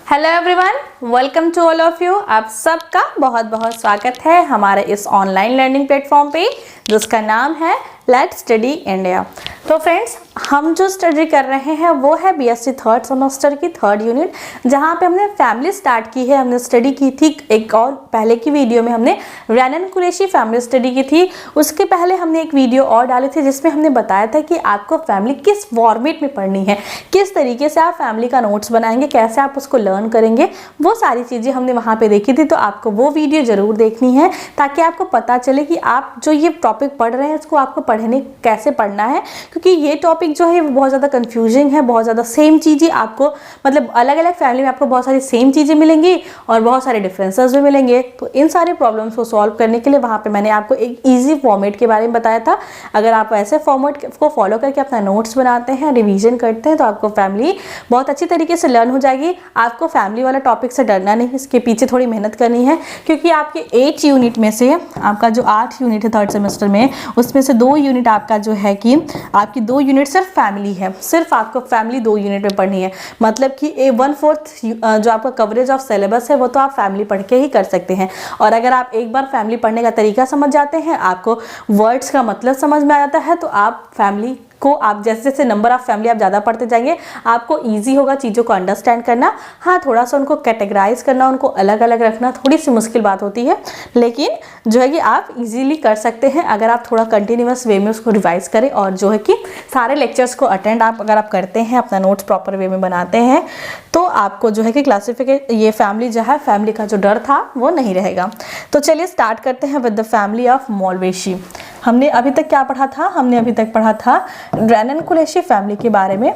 Hello everyone, welcome to all of you. आप सबका बहुत बहुत स्वागत है हमारे इस ऑनलाइन लर्निंग प्लेटफॉर्म पे जिसका नाम है लेट्स स्टडी इंडिया। तो फ्रेंड्स, हम जो स्टडी कर रहे हैं वो है बीएससी थर्ड सेमेस्टर की थर्ड यूनिट, जहाँ पे हमने फैमिली स्टार्ट की है। हमने स्टडी की थी एक और पहले की वीडियो में हमने रैनन कुरैशी फैमिली स्टडी की थी। उसके पहले हमने एक वीडियो और डाली थी जिसमें हमने बताया था कि आपको फैमिली किस फॉर्मेट में पढ़नी है, किस तरीके से आप फैमिली का नोट्स बनाएंगे, कैसे आप उसको लर्न करेंगे, वो सारी चीज़ें हमने वहाँ पे देखी थी। तो आपको वो वीडियो ज़रूर देखनी है ताकि आपको पता चले कि आप जो ये टॉपिक पढ़ रहे हैं इसको आपको पढ़ने कैसे पढ़ना है, क्योंकि ये टॉपिक जो है वो बहुत ज़्यादा कंफ्यूजिंग है। बहुत ज़्यादा सेम चीज़ें आपको मतलब अलग अलग फैमिली में आपको बहुत सारी सेम चीज़ें मिलेंगी और बहुत सारे डिफरेंसेस भी मिलेंगे। तो इन सारे प्रॉब्लम्स को सॉल्व करने के लिए वहाँ पे मैंने आपको एक ईजी फॉर्मेट के बारे में बताया था। अगर आप ऐसे फॉर्मेट को फॉलो करके अपना नोट्स बनाते हैं, रिवीजन करते हैं, तो आपको फैमिली बहुत अच्छी तरीके से लर्न हो जाएगी। आपको फैमिली वाला टॉपिक से डरना नहीं, इसके पीछे थोड़ी मेहनत करनी है, क्योंकि आपके 8 यूनिट में से आपका जो 8 यूनिट है थर्ड सेमेस्टर में, उसमें से 2 यूनिट आपका जो है कि आपकी 2 यूनिट सिर्फ फैमिली है। सिर्फ आपको फैमिली 2 यूनिट में पढ़नी है, मतलब कि 1/4 जो आपका कवरेज ऑफ सिलेबस है वो तो आप फैमिली पढ़ के ही कर सकते हैं। और अगर आप एक बार फैमिली पढ़ने का तरीका समझ जाते हैं, आपको वर्ड्स का मतलब समझ में आ जाता है, तो आप फैमिली को आप जैसे जैसे नंबर ऑफ फैमिली आप ज़्यादा पढ़ते जाएंगे, आपको इजी होगा चीज़ों को अंडरस्टैंड करना। हाँ, थोड़ा सा उनको कैटेगराइज करना, उनको अलग अलग रखना थोड़ी सी मुश्किल बात होती है, लेकिन जो है कि आप इजीली कर सकते हैं अगर आप थोड़ा कंटिन्यूअस वे में उसको रिवाइज करें और जो है कि सारे लेक्चर्स को अटेंड अगर आप करते हैं, अपना नोट्स प्रॉपर वे में बनाते हैं, तो आपको जो है कि ये फैमिली जो है, फैमिली का जो डर था वो नहीं रहेगा। तो चलिए स्टार्ट करते हैं विद द फैमिली ऑफ मौलवेशी। हमने अभी तक क्या पढ़ा था? हमने अभी तक पढ़ा था रैनन कुरैशी फैमिली के बारे में,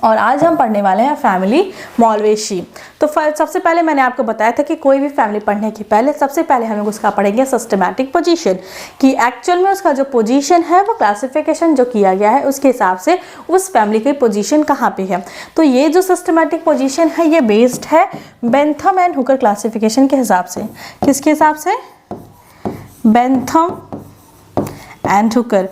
और आज हम पढ़ने वाले हैं फैमिली मौलवेशी। तो सबसे पहले मैंने आपको बताया था कि कोई भी फैमिली पढ़ने के पहले सबसे पहले हम लोग उसका पढ़ेंगे सिस्टमैटिक पोजीशन, कि एक्चुअल में उसका जो पोजीशन है वो क्लासिफिकेशन जो किया गया है उसके हिसाब से उस फैमिली की पोजीशन कहाँ पे है। तो ये जो सिस्टमैटिक पोजीशन है ये बेस्ड है बेंथम एंड हुकर क्लासिफिकेशन के हिसाब से। किसके हिसाब से? Bentham and Hooker.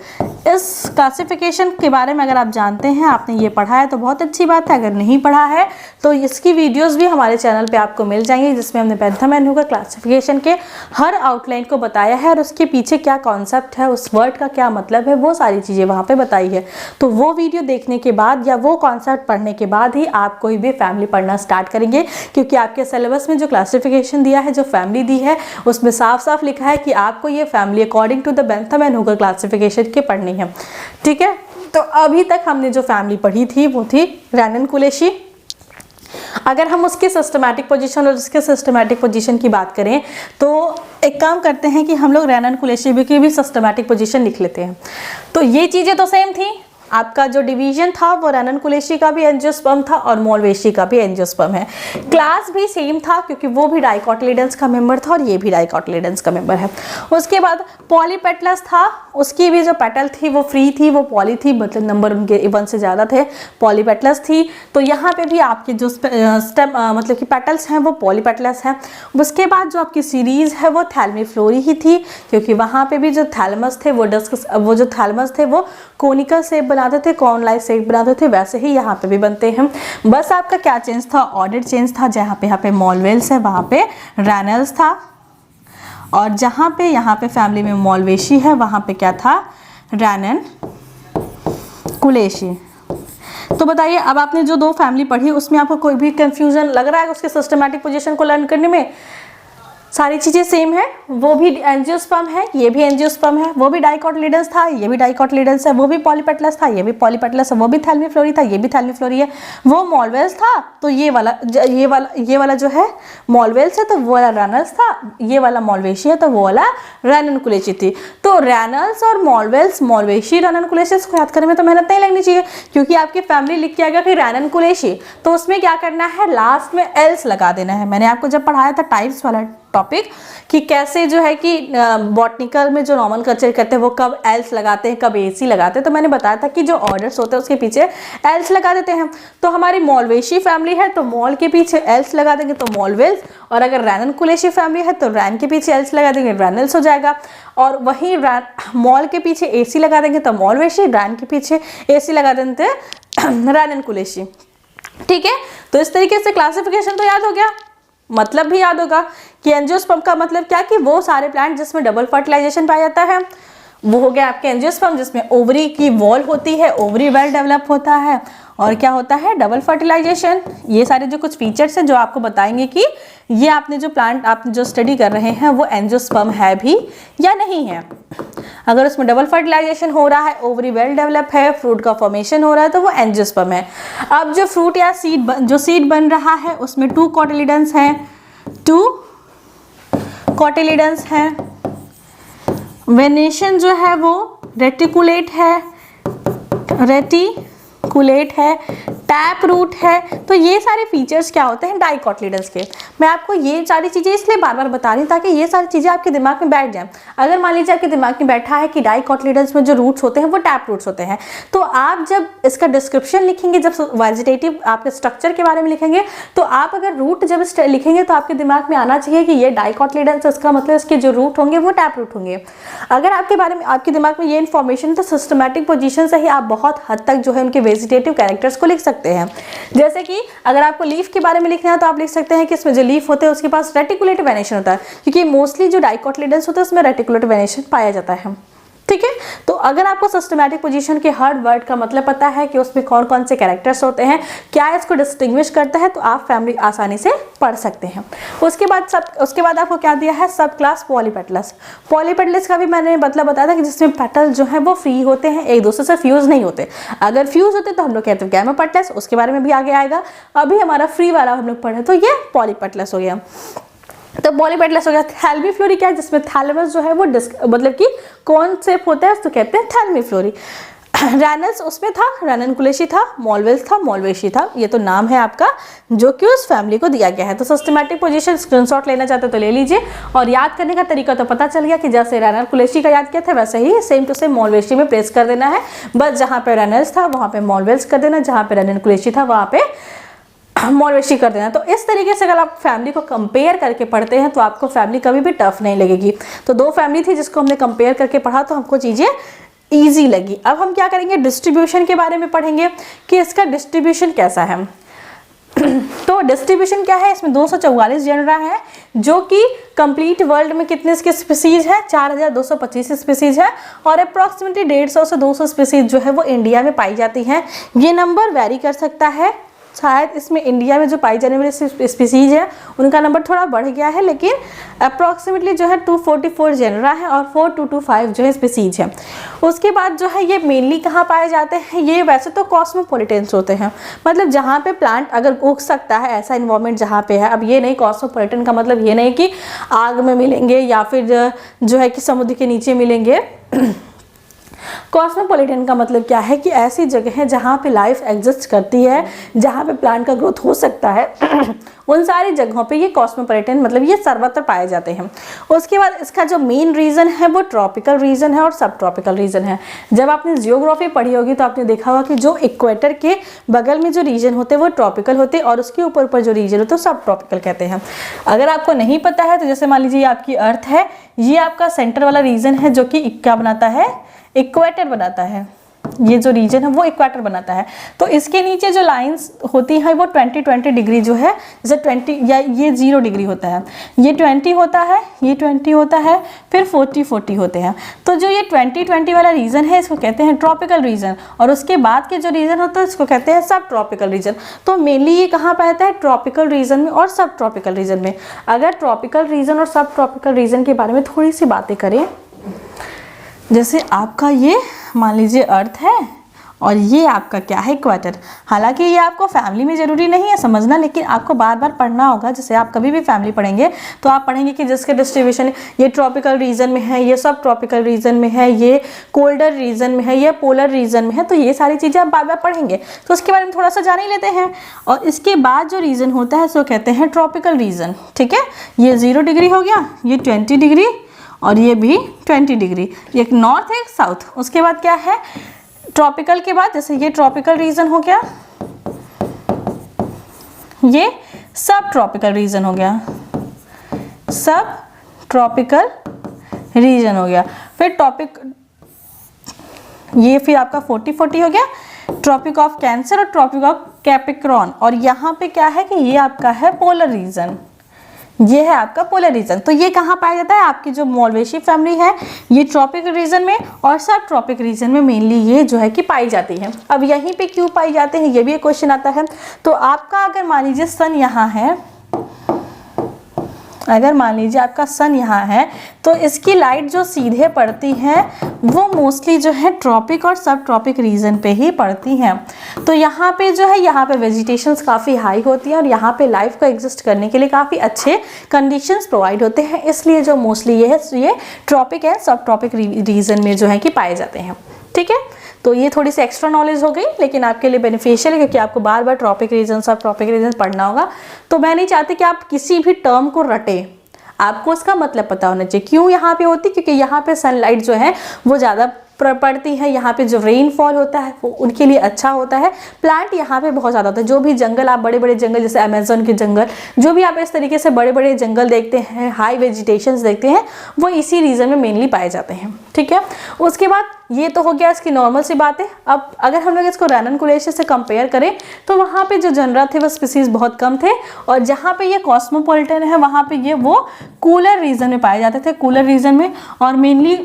इस क्लासिफिकेशन के बारे में अगर आप जानते हैं, आपने ये पढ़ा है तो बहुत अच्छी बात है। अगर नहीं पढ़ा है तो इसकी वीडियोस भी हमारे चैनल पे आपको मिल जाएंगी, जिसमें हमने बेंथम एंड हुकर क्लासिफिकेशन के हर आउटलाइन को बताया है और उसके पीछे क्या कॉन्सेप्ट है, उस वर्ड का क्या मतलब है, वो सारी चीज़ें वहाँ पे बताई है। तो वो वीडियो देखने के बाद या वो कॉन्सेप्ट पढ़ने के बाद ही आप कोई भी फैमिली पढ़ना स्टार्ट करेंगे, क्योंकि आपके सिलेबस में जो क्लासिफिकेशन दिया है, जो फैमिली दी है, उसमें साफ साफ लिखा है कि आपको ये family according to the Bentham and Hooker classification के पढ़नी है। ठीक है, तो अभी तक हमने जो फैमिली पढ़ी थी वो थी रैनन कुरैशी। अगर हम उसके सिस्टमैटिक पोजीशन और उसके सिस्टमैटिक पोजीशन की बात करें तो एक काम करते हैं कि हम लोग रैनन कुरैशी की भी सिस्टमैटिक पोजीशन लिख लेते हैं। तो ये चीज़ें तो सेम थी। आपका जो डिवीजन था वो रैनन कुरैशी का भी एंजियोस्पर्म था और मौलवेशी का भी एंजियोस्पर्म है। क्लास भी सेम था क्योंकि वो भी डाइकोटिलेडन्स का मेंबर था और ये भी डाइकोटिलेडन्स का मेंबर है। उसके बाद पॉलीपेटलस था, उसकी भी जो पेटल थी वो फ्री थी, वो पॉली थी, मतलब नंबर उनके 1 से ज़्यादा थे, पॉलीपेटलस थी। तो यहाँ पे भी आपके जो स्टेम मतलब कि पेटल्स हैं वो पॉलीपेटलस हैं। उसके बाद जो आपकी सीरीज़ है वो थैलमीफ्लोरी ही थी, क्योंकि वहाँ पे भी जो थैलमस थे वो जो थैलमस थे वो कोनिकल शेप बनाते थे, कॉर्न लाइक शेप बनाते थे, वैसे ही यहाँ पे भी बनते हैं। बस आपका क्या चेंज था? ऑर्डर चेंज था। जहाँ पे यहाँ पे मॉलवेल्स है वहाँ पे रैनल्स था, और जहाँ पे यहाँ पे फैमिली में मौलवेशी है वहाँ पे क्या था? रैनन कुरैशी। तो बताइए, अब आपने जो 2 फैमिली पढ़ी उसमें आपको कोई भी कंफ्यूजन लग रहा है उसके सिस्टमैटिक पोजीशन को लर्न करने में? सारी चीज़ें सेम है। वो भी एंजियोस्पर्म है, ये भी एंजियोस्पर्म है, वो भी डाइकोटिलेडन्स था, ये भी डाइकोटिलेडन्स है, वो भी पॉलीपेटलस था, ये भी पॉलीपेटलस है, वो भी थैलमीफ्लोरी था, ये भी थैलमीफ्लोरी है, वो मॉलवेल्स था, तो ये वाला जो है मॉलवेल्स है, तो वो वाला रैनल्स था, ये वाला मौलवेशी है, तो वो वाला रैनन कुरैशी थी। तो रैनल्स और मॉलवेल्स, मौलवेशी, रैनन कुरैशी को याद करने में तो मेहनत नहीं लगनी चाहिए, क्योंकि आपकी फैमिली लिख के आएगा कि रैनन कुरैशी, तो उसमें क्या करना है? लास्ट में एल्स लगा देना है। मैंने आपको जब पढ़ाया था टाइप्स वाला टॉपिक कि कैसे जो है कि बॉटनिकल में जो नॉमेनक्लेचर करते हैं वो कब एल्स लगाते हैं, कब एसी लगाते हैं, तो मैंने बताया था कि जो ऑर्डर्स होते हैं उसके पीछे एल्स लगा देते हैं। तो हमारी मौलवेशी फैमिली है तो मॉल के पीछे एल्स लगा देंगे तो मॉलवेल्स, और अगर रैनन कुरैशी फैमिली है तो रैन के पीछे एल्स लगा देंगे रैनल्स हो जाएगा, और वहीं मॉल के पीछे एसी लगा देंगे तो मौलवेशी, रैन के पीछे एसी लगा देंगे रैनन कुरैशी। ठीक है, तो इस तरीके से क्लासिफिकेशन तो याद हो गया, मतलब भी याद होगा कि एंजियोस्पर्म का मतलब क्या, कि वो सारे प्लांट जिसमें डबल फर्टिलाइजेशन पाया जाता है वो हो गया आपके एंजियोस्पर्म, जिसमें ओवरी की वॉल होती है, ओवरी वेल डेवलप होता है, और क्या होता है, डबल फर्टिलाइजेशन। ये सारे जो कुछ फीचर्स हैं जो आपको बताएंगे कि ये आपने जो प्लांट आप जो स्टडी कर रहे हैं वो एंजियोस्पर्म है भी या नहीं है। अगर उसमें डबल फर्टिलाइजेशन हो रहा है, ओवरी वेल डेवलप है, फ्रूट का फॉर्मेशन हो रहा है, तो वो एंजियोस्पर्म है। अब जो फ्रूट या सीड बन रहा है उसमें 2 कोटिलिडन्स हैं, 2 कोटिलिडन्स हैं। वेनेशन जो है वो रेटिकुलेट है, टैप रूट है। तो ये सारे फीचर्स क्या होते हैं डाइकोटिलिडन्स के। मैं आपको ये सारी चीज़ें इसलिए बार बार बता रही हूँ ताकि ये सारी चीज़ें आपके दिमाग में बैठ जाएं। अगर मान लीजिए आपके दिमाग में बैठा है कि डाइकोटिलिडन्स में जो रूट्स होते हैं वो टैप रूट्स होते हैं, तो आप जब इसका डिस्क्रिप्शन लिखेंगे, जब वेजिटेटिव आपके स्ट्रक्चर के बारे में लिखेंगे, तो आप अगर रूट जब लिखेंगे तो आपके दिमाग में आना चाहिए कि ये डाइकोटिलिडन्स, इसका मतलब इसके जो रूट होंगे वो टैप रूट होंगे। अगर आपके बारे में आपके दिमाग में ये इन्फॉर्मेशन, तो सिस्टमैटिक पोजीशन से ही आप बहुत हद तक जो है उनके वेजिटेटिव कैरेक्टर्स को लिख सकते हैं। जैसे कि अगर आपको लीफ के बारे में लिखना है तो आप लिख सकते हैं कि इसमें जो लीफ होते हैं उसके पास रेटिकुलेट वेनेशन होता है, क्योंकि मोस्टली जो डाइकोटिलिडन्स होते हैं उसमें रेटिकुलेट वेनेशन पाया जाता है। ठीक है, तो अगर आपको सिस्टमैटिक पोजीशन के हर वर्ड का मतलब पता है कि उसमें कौन कौन से कैरेक्टर्स होते हैं, क्या इसको डिस्टिंग्विश करता है, तो आप फैमिली आसानी से पढ़ सकते हैं। उसके बाद आपको क्या दिया है, सब क्लास पॉलीपेटलस। पॉलीपेटलस का भी मैंने मतलब बताया था कि जिसमें पेटल जो है वो फ्री होते हैं, एक दूसरे से फ्यूज नहीं होते। अगर फ्यूज होते तो हम लोग कहते हैं गैमेपेटलस, उसके बारे में भी आगे आएगा। अभी हमारा फ्री वाला हम लोग पढ़े तो ये पॉलीपेटलस हो गया। तो पॉलीपेटलस हो गया। थैलमीफ्लोरी क्या है, जिसमें थैलेमस जो है वो मतलब कि कौन शेप होता है उसको कहते हैं थैलमीफ्लोरी। रैनल्स उसमें था, रैननकुलेशी था, मॉलवेल्स था, मॉलवेशी था। ये तो नाम है आपका जो कि उस फैमिली को दिया गया है। तो सिस्टमैटिक पोजीशन स्क्रीनशॉट लेना चाहते हो तो ले लीजिए, और याद करने का तरीका तो पता चल गया कि जैसे रैननकुलेशी का याद किया था वैसे ही सेम टू सेम मॉलवेशी में प्लेस कर देना है। बस जहाँ पे रैनल्स था वहाँ पे मॉलवेल्स कर देना, जहाँ पे रैननकुलेशी था वहाँ पे मॉलवेशी कर देना। तो इस तरीके से अगर आप फैमिली को कंपेयर करके पढ़ते हैं तो आपको फैमिली कभी भी टफ नहीं लगेगी। तो 2 फैमिली थी जिसको हमने कंपेयर करके पढ़ा तो हमको चीज़ें ईजी लगी। अब हम क्या करेंगे, डिस्ट्रीब्यूशन के बारे में पढ़ेंगे कि इसका डिस्ट्रीब्यूशन कैसा है। तो डिस्ट्रीब्यूशन क्या है, इसमें 244 जेनरा है, जो कि कंप्लीट वर्ल्ड में कितने इसके स्पीसीज है, 4225 स्पीसीज है, और अप्रॉक्सीमेटली 150 से 200 स्पीसीज जो है वो इंडिया में पाई जाती हैं। ये नंबर वेरी कर सकता है, शायद इसमें इंडिया में जो पाई जाने वाली स्पीसीज है उनका नंबर थोड़ा बढ़ गया है, लेकिन अप्रॉक्सीमेटली जो है 244 जेनरा है और 4225 जो है स्पीसीज है। उसके बाद जो है ये मेनली कहाँ पाए जाते हैं, ये वैसे तो कॉस्मोपॉलिटन्स होते हैं, मतलब जहाँ पे प्लांट अगर उग सकता है ऐसा इन्वायरमेंट जहाँ पे है। अब ये नहीं, कॉस्मोपॉलिटन का मतलब ये नहीं कि आग में मिलेंगे या फिर जो है कि समुद्र के नीचे मिलेंगे। कॉस्मोपॉलिटन का मतलब क्या है कि ऐसी जगह है जहाँ पे लाइफ एग्जिस्ट करती है, जहाँ पे प्लांट का ग्रोथ हो सकता है उन सारी जगहों पे ये कॉस्मोपॉलिटन मतलब ये सर्वत्र पाए जाते हैं। उसके बाद इसका जो मेन रीजन है वो ट्रॉपिकल रीजन है और सब ट्रॉपिकल रीजन है। जब आपने जियोग्राफी पढ़ी होगी तो आपने देखा होगा कि जो इक्वेटर के बगल में जो रीजन होते हैं वो ट्रॉपिकल होते हैं और उसके ऊपर जो रीजन होते हैं सब ट्रॉपिकल कहते हैं। अगर आपको नहीं पता है तो जैसे मान लीजिए आपकी अर्थ है, ये आपका सेंटर वाला रीजन है जो कि क्या बनाता है, इक्वेटर बनाता है। ये जो रीजन है वो इक्वेटर बनाता है। तो इसके नीचे जो लाइंस होती हैं वो 20-20 डिग्री जो है, जैसे 20 या ये 0 डिग्री होता है, ये 20 होता है, ये 20 होता है, फिर 40-40 होते हैं। तो जो ये 20-20 वाला रीजन है इसको कहते हैं ट्रॉपिकल रीजन, और उसके बाद के जो रीजन होता है इसको कहते हैं सब ट्रॉपिकल रीजन। तो मेनली ये कहाँ पर आता है, ट्रॉपिकल रीजन में और सब ट्रॉपिकल रीजन में। अगर ट्रॉपिकल रीजन और सब ट्रॉपिकल रीजन के बारे में थोड़ी सी बातें करें, जैसे आपका ये मान लीजिए अर्थ है और ये आपका क्या है, इक्वेटर। हालांकि ये आपको फैमिली में ज़रूरी नहीं है समझना, लेकिन आपको बार बार पढ़ना होगा। जैसे आप कभी भी फैमिली पढ़ेंगे तो आप पढ़ेंगे कि जिसके डिस्ट्रीब्यूशन ये ट्रॉपिकल रीजन में है, ये सब ट्रॉपिकल रीजन में है, ये कोल्डर रीजन में है, ये पोलर रीजन में है। तो ये सारी चीज़ें आप बार बार पढ़ेंगे तो उसके बारे में थोड़ा सा जान ही लेते हैं। और इसके बाद जो रीजन होता है उसको कहते हैं ट्रॉपिकल रीजन। ठीक है, ये 0 डिग्री हो गया, ये 20 डिग्री और ये भी 20 डिग्री, एक नॉर्थ एक साउथ। उसके बाद क्या है, ट्रॉपिकल के बाद जैसे ये ट्रॉपिकल रीजन हो गया, ये सब ट्रॉपिकल रीजन हो गया, सब ट्रॉपिकल रीजन हो गया। फिर ये फिर आपका 40-40 हो गया, ट्रॉपिक ऑफ कैंसर और ट्रॉपिक ऑफ कैप्रिकॉर्न। और यहाँ पे क्या है कि ये आपका है पोलर रीजन, ये है आपका पोलर रीजन। तो ये कहाँ पाया जाता है, आपकी जो मॉलवेशी फैमिली है ये ट्रॉपिक रीजन में और सब ट्रॉपिक रीजन में मेनली ये जो है कि पाई जाती है। अब यहीं पे क्यों पाई जाते हैं ये भी एक क्वेश्चन आता है। तो आपका अगर मान लीजिए सन यहाँ है, अगर मान लीजिए आपका सन यहाँ है तो इसकी लाइट जो सीधे पड़ती है वो मोस्टली जो है ट्रॉपिक और सब ट्रॉपिक रीजन पे ही पड़ती हैं। तो यहाँ पे जो है यहाँ पे वेजिटेशंस काफ़ी हाई होती है और यहाँ पे लाइफ को एग्जिस्ट करने के लिए काफ़ी अच्छे कंडीशंस प्रोवाइड होते हैं, इसलिए जो मोस्टली ये ट्रॉपिक है सब ट्रॉपिक रीजन में जो है कि पाए जाते हैं। ठीक है, तो ये थोड़ी सी एक्स्ट्रा नॉलेज हो गई, लेकिन आपके लिए बेनिफिशियल है क्योंकि आपको बार बार ट्रॉपिक रीजन सब ट्रॉपिक रीजन पढ़ना होगा। तो मैं नहीं चाहती कि आप किसी भी टर्म को रटे, आपको उसका मतलब पता होना चाहिए। क्यों यहाँ पे होती, क्योंकि यहाँ पे सनलाइट जो है वो ज़्यादा पड़ती है, यहाँ पे जो रेनफॉल होता है वो उनके लिए अच्छा होता है। प्लांट यहाँ पे बहुत ज़्यादा होता है, जो भी जंगल आप बड़े बड़े जंगल जैसे अमेजोन के जंगल, जो भी आप इस तरीके से बड़े बड़े जंगल देखते हैं, हाई वेजिटेशंस देखते हैं, वो इसी रीजन में मेनली पाए जाते हैं। ठीक है, उसके बाद ये तो हो गया इसकी नॉर्मल सी बात है। अब अगर हम लोग इसको रैननकुलेशिया से कंपेयर करें तो वहाँ पे जो जनरा थे वो स्पीसीज बहुत कम थे, और जहाँ पे ये कॉस्मोपॉलिटन है वहाँ पे ये वो कूलर रीजन में पाए जाते थे, कूलर रीजन में। और मेनली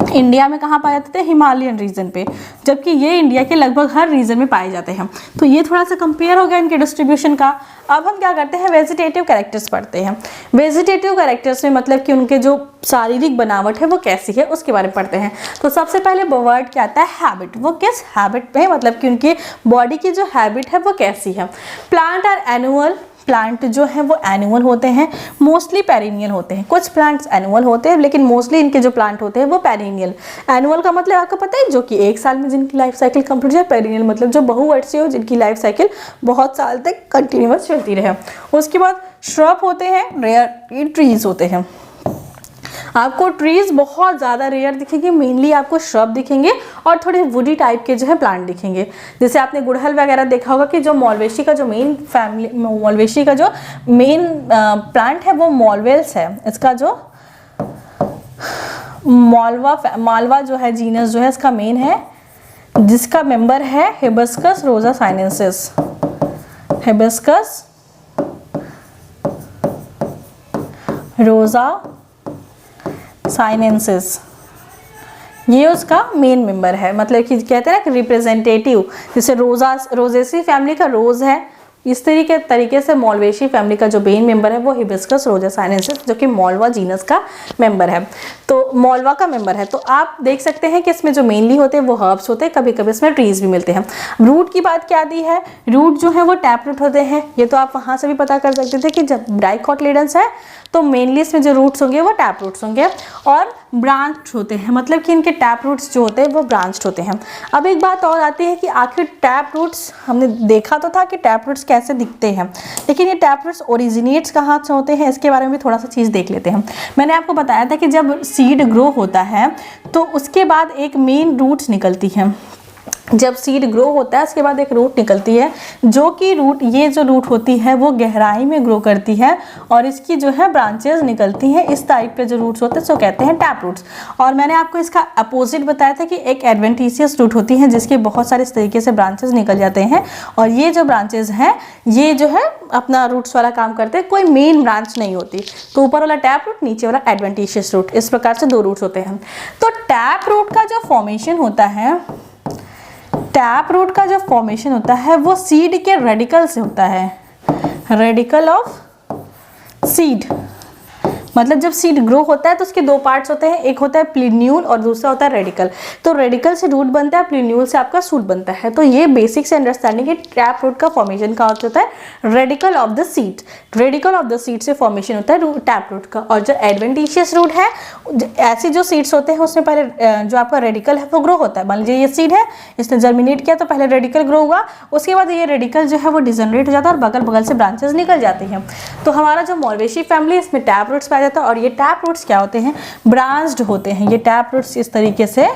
इंडिया में कहाँ पाए जाते थे, हिमालयन रीजन पे, जबकि ये इंडिया के लगभग हर रीजन में पाए जाते हैं। तो ये थोड़ा सा कंपेयर हो गया इनके डिस्ट्रीब्यूशन का। अब हम क्या करते हैं, वेजिटेटिव कैरेक्टर्स पढ़ते हैं। वेजिटेटिव कैरेक्टर्स में मतलब कि उनके जो शारीरिक बनावट है वो कैसी है उसके बारे में पढ़ते हैं। तो सबसे पहले वर्ड क्या आता है, हैबिट। वो किस हैबिट पे, मतलब कि उनकी बॉडी की जो हैबिट है वो कैसी है। प्लांट आर एनुअल, प्लांट जो है वो एनुअल होते हैं, मोस्टली पेरिनियल होते हैं। कुछ प्लांट्स एनुअल होते हैं लेकिन मोस्टली इनके जो प्लांट होते हैं वो पेरिनियल। एनुअल का मतलब आपको पता है, जो कि एक साल में जिनकी लाइफ साइकिल कंप्लीट है। पेरिनियल मतलब जो बहुवर्षीय हो, जिनकी लाइफ साइकिल बहुत साल तक कंटिन्यूअस चलती रहे। उसके बाद श्रब होते हैं, रेयर ट्रीज होते हैं। आपको ट्रीज बहुत ज़्यादा रेयर दिखेंगे, मेनली आपको श्रब दिखेंगे और थोड़े वुडी टाइप के जो है प्लांट दिखेंगे। जैसे आपने गुड़हल वगैरह देखा होगा कि जो मॉलवेशी का जो मेन फैमिली, मॉलवेशी का जो मेन प्लांट है वो मॉलवेल्स है। इसका जो मालवा जो है जीनस जो है इसका मेन है, जिसका मेंबर है हिबिस्कस रोजा साइनेंसिस। हिबिस्कस रोजा साइनेंसिस, ये उसका मेन मेंबर है। मतलब कि कहते हैं ना कि रिप्रेजेंटेटिव, जैसे रोजेसी फैमिली का रोज है, इस तरीके से मॉलवेशी फैमिली का जो मेन मेंबर है वो हिबिस्कस रोजा साइनेंसिस, जो कि मॉलवा जीनस का मेंबर है। तो मॉलवा का मेंबर है। तो आप देख सकते हैं कि इसमें जो मेनली होते हैं वो हर्ब्स होते हैं, कभी कभी इसमें ट्रीज भी मिलते हैं। रूट की बात क्या दी है, रूट जो है वो टैप रूट होते हैं। ये तो आप वहाँ से भी पता कर सकते थे कि जब डाइकोटिलेडन्स है तो मेनली इसमें जो रूट्स होंगे वो टैप रूट्स होंगे, और ब्रांच होते हैं, मतलब कि इनके टैप रूट्स जो होते हैं वो ब्रांच्ड होते हैं। अब एक बात और आती है कि आखिर टैप रूट्स, हमने देखा तो था कि टैप रूट्स कैसे दिखते हैं, लेकिन ये टैप रूट्स ओरिजिनेट्स कहाँ से होते हैं इसके बारे में भी थोड़ा सा चीज़ देख लेते हैं। मैंने आपको बताया था कि जब सीड ग्रो होता है तो उसके बाद एक मेन रूट्स निकलती है। जब सीड ग्रो होता है उसके बाद एक रूट निकलती है, जो कि रूट, ये जो रूट होती है वो गहराई में ग्रो करती है और इसकी जो है ब्रांचेस निकलती हैं। इस टाइप पे जो रूट्स होते हैं सो कहते हैं टैप रूट्स। और मैंने आपको इसका अपोजिट बताया था कि एक एडवेंटिशियस रूट होती है जिसके बहुत सारे इस तरीके से ब्रांचेस निकल जाते हैं, और ये जो ब्रांचेस हैं ये जो है अपना रूट्स वाला काम करते हैं, कोई मेन ब्रांच नहीं होती। तो ऊपर वाला टैप रूट, नीचे वाला एडवेंटिशियस रूट, इस प्रकार से दो रूट्स होते हैं। तो टैप रूट का जो फॉर्मेशन होता है, टैप रूट का जो फॉर्मेशन होता है वो सीड के रेडिकल से होता है। रेडिकल ऑफ सीड, मतलब जब सीड ग्रो होता है तो उसके दो पार्ट्स होते हैं, एक होता है प्लीन्यूल और दूसरा होता है रेडिकल। तो रेडिकल से रूट बनता है, प्लीन्यूल से आपका सूट बनता है। तो ये बेसिक से अंडरस्टैंडिंग है टैप रूट का फॉर्मेशन का होता है radical of the seed. Radical of the seed से फॉर्मेशन होता है टैप रूट का। और जो एडवेंटिशियस रूट है, ऐसी जो सीड्स होते हैं उसमें पहले जो आपका रेडिकल है वो ग्रो होता है। मान लीजिए ये सीड है, इसने जर्मिनेट किया तो पहले रेडिकल ग्रो हुआ, उसके बाद ये रेडिकल जो है वो डिजनरेट हो जाता है और बगल बगल से ब्रांचेस निकल जाती हैं। तो हमारा जो मॉलवेशी फैमिली इसमें टैप रूट्स पाया जाता है, और ये टैप रूट्स क्या होते हैं, ब्रांच्ड होते हैं। ये टैप रूट्स इस तरीके से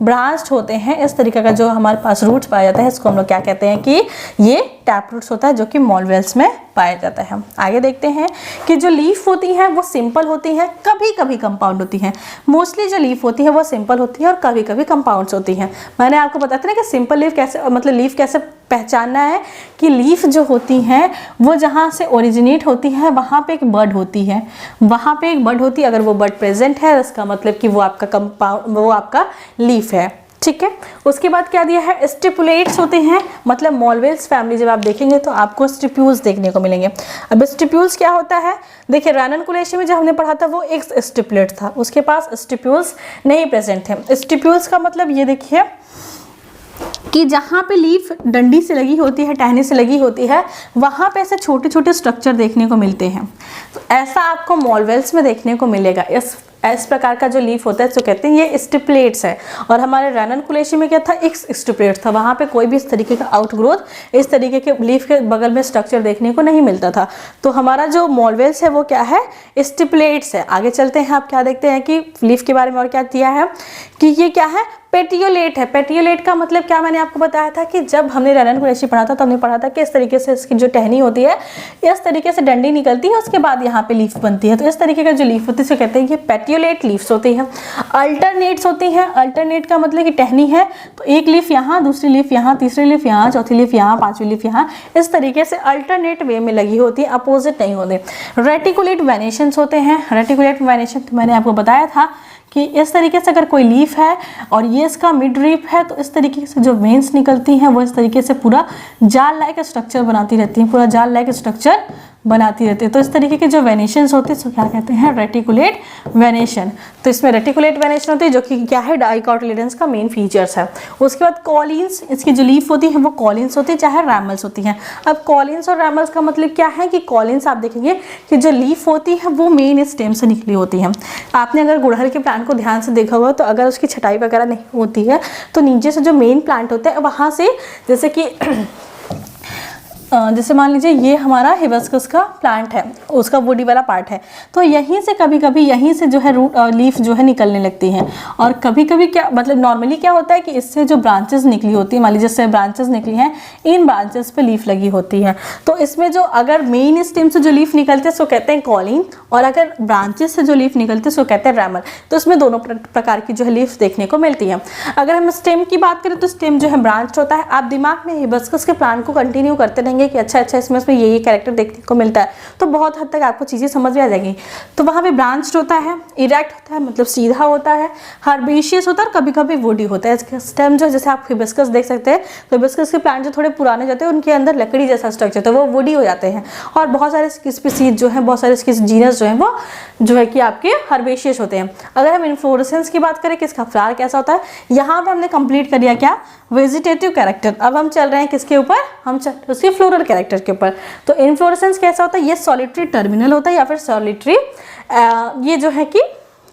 ब्रांच्ड होते हैं। इस तरीके का जो हमारे पास रूट्स पाया जाता है इसको हम लोग क्या कहते हैं कि ये टैप रूट्स होता है जो कि मॉलवेल्स में पाया जाता है। आगे देखते हैं कि जो लीफ होती हैं वो सिंपल होती हैं, कभी कभी कंपाउंड होती हैं। मोस्टली जो लीफ होती है वो सिंपल होती है और कभी कभी कंपाउंड्स होती हैं। मैंने आपको बताया था ना कि सिंपल लीफ कैसे, मतलब लीफ कैसे पहचानना है, कि लीफ जो होती हैं वो जहाँ से ओरिजिनेट होती है वहाँ पे एक बड होती है, वहाँ पे एक बड होती है। अगर वो बड प्रेजेंट है इसका मतलब कि वो आपका कंपाउंड, वो आपका लीफ है, ठीक है। उसके बाद क्या दिया है, स्टिपुलेट्स होते हैं, मतलब मॉलवेल्स फैमिली जब आप देखेंगे तो आपको स्टिप्यूल्स देखने को मिलेंगे। अब स्टिप्यूल्स क्या होता है, देखिए राननकुलेशी में जो हमने पढ़ा था वो एक स्टिपुलेट था, उसके पास स्टिप्यूल्स नहीं प्रेजेंट थे। स्टिप्यूल्स का मतलब ये देखिए कि जहाँ पे लीफ डंडी से लगी होती है, टहनी से लगी होती है, वहाँ पे ऐसे छोटे छोटे स्ट्रक्चर देखने को मिलते हैं। तो ऐसा आपको मॉलवेल्स में देखने को मिलेगा। इस प्रकार का जो लीफ होता है तो कहते हैं ये स्टिपुलेट्स है। और हमारे राननकुलेशी में क्या था, एक स्टिपुलेट था, वहाँ पे कोई भी इस तरीके का आउटग्रोथ, इस तरीके के लीफ के बगल में स्ट्रक्चर देखने को नहीं मिलता था। तो हमारा जो मॉलवेल्स है वो क्या है, स्टिपुलेट्स है। आगे चलते हैं, आप क्या देखते हैं कि लीफ के बारे में और क्या दिया है कि ये क्या है, पेटियोलेट है। पेटियोलेट का मतलब क्या, मैंने आपको बताया था कि जब हमने राननकुलेशी पढ़ा था तो हमने पढ़ा था कि इस तरीके से इसकी जो टहनी होती है इस तरीके से डंडी निकलती है, उसके बाद यहाँ पे लीफ बनती है। तो इस तरीके का जो लीफ होती है इसे कहते हैं ये पेटियोलेट लीव्स होती हैं। अल्टरनेट्स होती हैं, अल्टरनेट का मतलब कि टहनी है तो एक लीफ यहाँ, दूसरी लीफ यहाँ, तीसरी लीफ यहाँ, चौथी लीफ यहाँ, पांचवी लीफ यहाँ, इस तरीके से अल्टरनेट वे में लगी होती है, अपोजिट नहीं होते। रेटिकुलेट वेनेशंस होते हैं। रेटिकुलेट वेनेशन मैंने आपको बताया था कि इस तरीके से अगर कोई लीफ है और ये इसका मिड रीप है तो इस तरीके से जो वेन्स निकलती हैं वो इस तरीके से पूरा जाल लाइक स्ट्रक्चर बनाती रहती हैं, पूरा जाल लाइक स्ट्रक्चर बनाती रहती है। तो इस तरीके के जो वेनेशंस होते हैं इसको क्या कहते हैं, रेटिकुलेट वेनेशन। तो इसमें रेटिकुलेट वेनेशन होती है जो कि क्या है, डाइकोटिलेडन्स का मेन फीचर्स है। उसके बाद कॉलिन्स, इसकी जो लीफ होती है वो कॉलिन्स होती है चाहे रैमल्स होती हैं। अब कॉलिन्स और रैमल्स का मतलब क्या है कि कॉलिन्स आप देखेंगे कि जो लीफ होती है वो मेन स्टेम से निकली होती है। आपने अगर गुड़हल के प्लांट को ध्यान से देखा होगा तो अगर उसकी छटाई वगैरह नहीं होती है तो नीचे से जो मेन प्लांट होता है वहाँ से, जैसे मान लीजिए ये हमारा हिबिस्कस का प्लांट है, उसका वुडी वाला पार्ट है, तो यहीं से कभी कभी यहीं से जो है रूट लीफ जो है निकलने लगती हैं। और कभी कभी क्या मतलब नॉर्मली क्या होता है कि इससे जो ब्रांचेस निकली होती है, मान लीजिए जैसे ब्रांचेस निकली हैं, इन ब्रांचेस पे लीफ लगी होती है। तो इसमें जो अगर मेन स्टेम से जो लीफ निकलते हैं उसको कहते हैं कॉलिन, और अगर ब्रांचेस से जो लीफ निकलते हैं उसको कहते हैं रैमल। तो इसमें दोनों प्रकार की जो है लीफ देखने को मिलती है। अगर हम स्टेम की बात करें तो स्टेम जो है ब्रांच होता है। आप दिमाग में हिबिस्कस के प्लांट को कंटिन्यू करते रहेंगे कि अच्छा इसमें ये कैरेक्टर देखने को मिलता है तो बहुत हद तक आपको चीज़ें समझ में आ जाएंगी। तो वहाँ पे ब्रांच्ड होता है, इरेक्ट होता है मतलब सीधा होता है, हर्बेशियस होता है और कभी कभी वुडी होता है। इसका स्टेम जो जैसे आप हिबिस्कस देख सकते हैं तो हिबिस्कस के प्लांट जो थोड़े पुराने जाते हैं उनके अंदर लकड़ी जैसा स्ट्रक्चर तो वो वुडी हो जाते हैं। और बहुत सारे स्पीसीज जो है, बहुत सारे जीनस जो है वो जो है कि आपके हर्बेशियस होते हैं। अगर हम इन्फ्लोरेसेंस की बात करें कि इसका फ्लावर कैसा होता है, यहाँ पे हमने कंप्लीट कर दिया क्या, वेजिटेटिव कैरेक्टर। अब हम चल रहे हैं किसके ऊपर, हम चल उसके फ्लोरल कैरेक्टर के ऊपर। तो इन्फ्लोरेसेंस कैसा होता है, ये सॉलिटरी टर्मिनल होता है या फिर सॉलिटरी ये जो है कि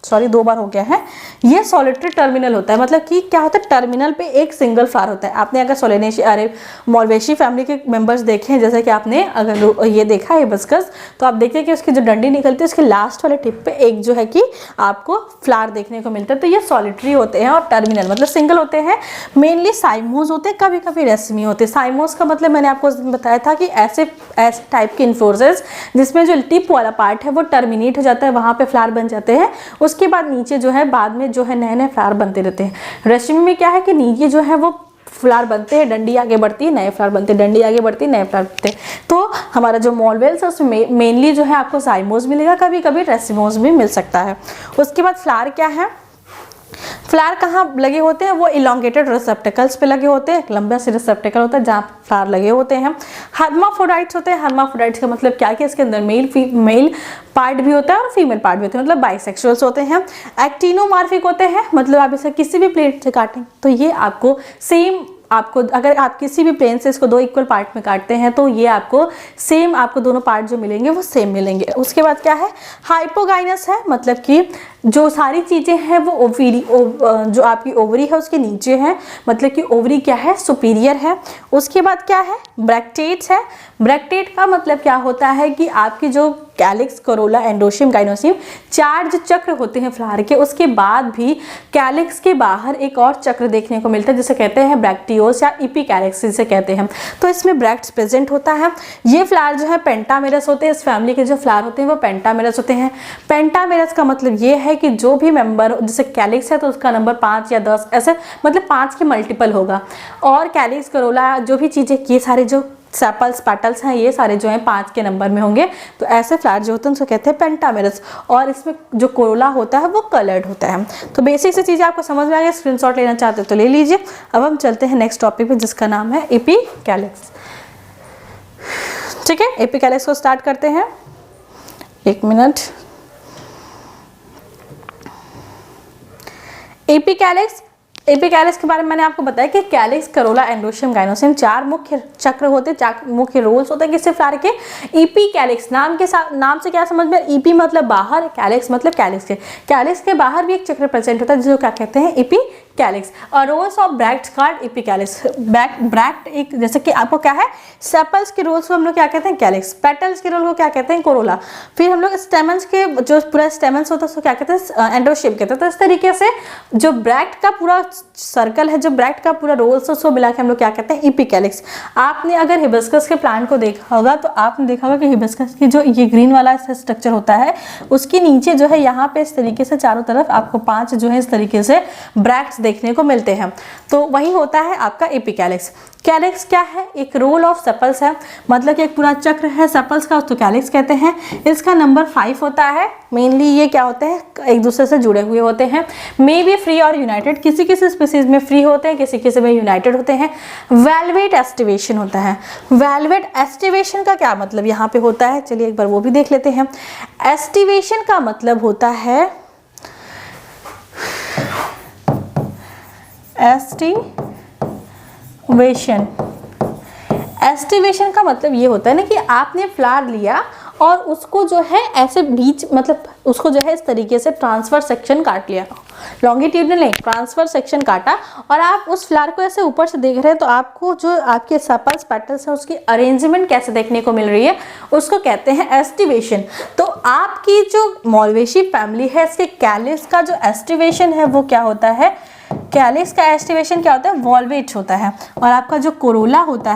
सॉरी 2 बार हो गया है, ये सॉलिटरी टर्मिनल होता है। मतलब कि क्या होता है, टर्मिनल पे एक सिंगल फ्लावर होता है। आपने अगर सोलेनेशी मॉलवेशी फैमिली के मेंबर्स देखे हैं, जैसे कि आपने अगर ये देखा है हिबिस्कस, तो आप देखिए कि उसकी जो डंडी निकलती है उसके लास्ट वाले टिप पे एक जो है कि आपको फ्लावर देखने को मिलता है। तो ये सॉलिटरी होते हैं और टर्मिनल मतलब सिंगल होते हैं। मेनली साइमोज होते हैं, कभी कभी रेसमी होते हैं। साइमोज का मतलब मैंने आपको बताया था कि ऐसे टाइप के इन्फ्लोरेसेंस जिसमें जो टिप वाला पार्ट है वो टर्मिनेट हो जाता है, वहाँ पे फ्लावर बन जाते हैं। उसके बाद नीचे जो है बाद में जो है नए नए फ्लावर बनते रहते हैं। रेशमी में क्या है कि नीचे जो है वो फ्लावर बनते हैं, डंडी आगे बढ़ती है, नए फ्लावर बनते हैं, डंडी आगे बढ़ती है, नए फ्लावर बनते हैं। तो हमारा जो मॉलवेल्स है उसमें मेनली जो है आपको साइमोज मिलेगा, कभी कभी रेसिमोज भी मिल सकता है। उसके बाद फ्लावर क्या है, फ्लावर कहाँ लगे होते हैं, वो इलोंगेटेड रिसेप्टिकल्स पे लगे होते हैं। एक लंबा से रिसेप्टिकल होता है जहाँ फ्लावर लगे होते हैं। हर्माफ्रोडाइट्स होते हैं। हर्माफ्रोडाइट्स का मतलब क्या है कि इसके अंदर मेल पार्ट भी होता है और फीमेल पार्ट भी होते हैं, मतलब बाइसेक्सुअल्स होते हैं। एक्टिनोमार्फिक होते हैं, मतलब आप इसे किसी भी प्लेट से काटें तो ये आपको सेम, आपको अगर आप किसी भी प्लेन से इसको 2 इक्वल पार्ट में काटते हैं तो ये आपको सेम, आपको दोनों पार्ट जो मिलेंगे वो सेम मिलेंगे। उसके बाद क्या है, हाइपोगाइनस है, मतलब कि जो सारी चीज़ें हैं वो ओवरी जो आपकी ओवरी है उसके नीचे है, मतलब कि ओवरी क्या है, सुपीरियर है। उसके बाद क्या है, ब्रैक्टेट्स है। ब्रैक्टेट का मतलब क्या होता है कि आपकी जो कैलिक्स, कोरोला, एंडोशियम, गाइनोसियम, 4 जो चक्र होते हैं फ्लावर के, उसके बाद भी कैलिक्स के बाहर एक और चक्र देखने को मिलता है जिसे कहते हैं ब्रैक्टियोस या इपीकैलिक्स जिसे कहते हैं। तो इसमें ब्रैक्ट्स प्रेजेंट होता है। ये फ्लावर जो है पेंटामेरस होते हैं। इस फैमिली के जो फ्लावर होते हैं वो पेंटामेरस होते हैं। पेंटामेरस का मतलब ये है कि जो भी मेंबर, जैसे कैलिक्स है तो उसका नंबर 5 या 10 ऐसे, मतलब 5 के मल्टीपल होगा। और कैलिक्स, कोरोला जो भी चीज़ें, ये सारे जो सेपल्स, पेटल्स हैं, ये सारे जो हैं 5 के नंबर में होंगे। तो ऐसे फ्लावर जो होते हैं उसको कहते हैं पेंटामेरस। और इसमें जो कोरोला होता है वो कलर्ड होता है। तो बेसिक से चीज़ें आपको समझ में आ गई। स्क्रीनशॉट लेना चाहते हो तो ले लीजिए। अब हम चलते हैं नेक्स्ट टॉपिक पे जिसका नाम है एपिकैलिक्स। ठीक है, एपिकैलिक्स को स्टार्ट करते हैं। 1 मिनट। एपिकैलिक्स के बारे में मैंने आपको बताया कि कैलिक्स, कोरोला, एंडोशियम, गाइनोसियम 4 मुख्य चक्र होते हैं, 4 मुख्य रोल्स होते हैं किसी फ्लावर के। एपिकैलिक्स नाम के साथ, नाम से क्या समझ में, ईपी मतलब बाहर, कैलिक्स मतलब कैलिक्स के बाहर भी एक चक्र प्रेजेंट होता है जिसको क्या कहते हैं, एपिकैलिक्स। और whorls of bracts called epicalyx. Bract एक, जैसे कि आपको क्या है, सेपल्स के रोल्स को हम लोग क्या कहते हैं, कैलिक्स। पेटल्स के रोल को क्या कहते हैं, कोरोला। फिर हम लोग स्टेमन्स के जो पूरा स्टेमन्स होता है उसको क्या कहते हैं, एंडोशियम कहते हैं। तो इस तरीके से जो ब्रैक्ट का पूरा सर्कल है, जो ब्रैक्ट का पूरा रोल्स है, उसको मिला के हम लोग क्या कहते हैं, एपिकैलिक्स। आपने अगर हिबिस्कस के प्लांट को देखा होगा तो आपने देखा होगा कि हिबिस्कस की जो ये ग्रीन वाला स्ट्रक्चर होता है उसके नीचे जो है यहाँ पे इस तरीके से चारों तरफ आपको 5 जो है इस तरीके से ब्रैक्ट्स देखने को मिलते हैं। तो वही होता है आपका एपिकैलिक्स। कैलिक्स क्या है, एक रोल ऑफ सेपल्स है, मतलब कि एक पूरा चक्र है सेपल्स का, तो कैलिक्स कहते हैं। इसका नंबर 5 होता है। मेनली ये क्या होते हैं, एक दूसरे से जुड़े हुए होते हैं। मे बी फ्री और यूनाइटेड, किसी किसी स्पीसीज में फ्री होते हैं, किसी किसी में यूनाइटेड होते हैं। वेलवेट एस्टिवेशन होता है। वेलवेट एस्टिवेशन का क्या मतलब यहाँ पे होता है, चलिए एक बार वो भी देख लेते हैं। एस्टिवेशन का मतलब होता है, एस्टिवेशन का मतलब ये होता है ना कि आपने फ्लावर लिया और उसको जो है ऐसे बीच, मतलब उसको जो है इस तरीके से ट्रांसफर सेक्शन काट लिया, लॉन्गिट्यूडनल नहीं, ट्रांसफर सेक्शन काटा, और आप उस फ्लावर को ऐसे ऊपर से देख रहे हैं तो आपको जो आपके सेपल्स, पेटल्स है उसकी अरेंजमेंट कैसे देखने को मिल रही है उसको कहते हैं एस्टिवेशन। तो आपकी जो मॉलवेसी फैमिली है इसके कैलिक्स का जो एस्टिवेशन है वो क्या होता है, कैलिक्स का एस्टिवेशन क्या होता है, वॉल्वेट होता है। और आपका जो कोरोला होता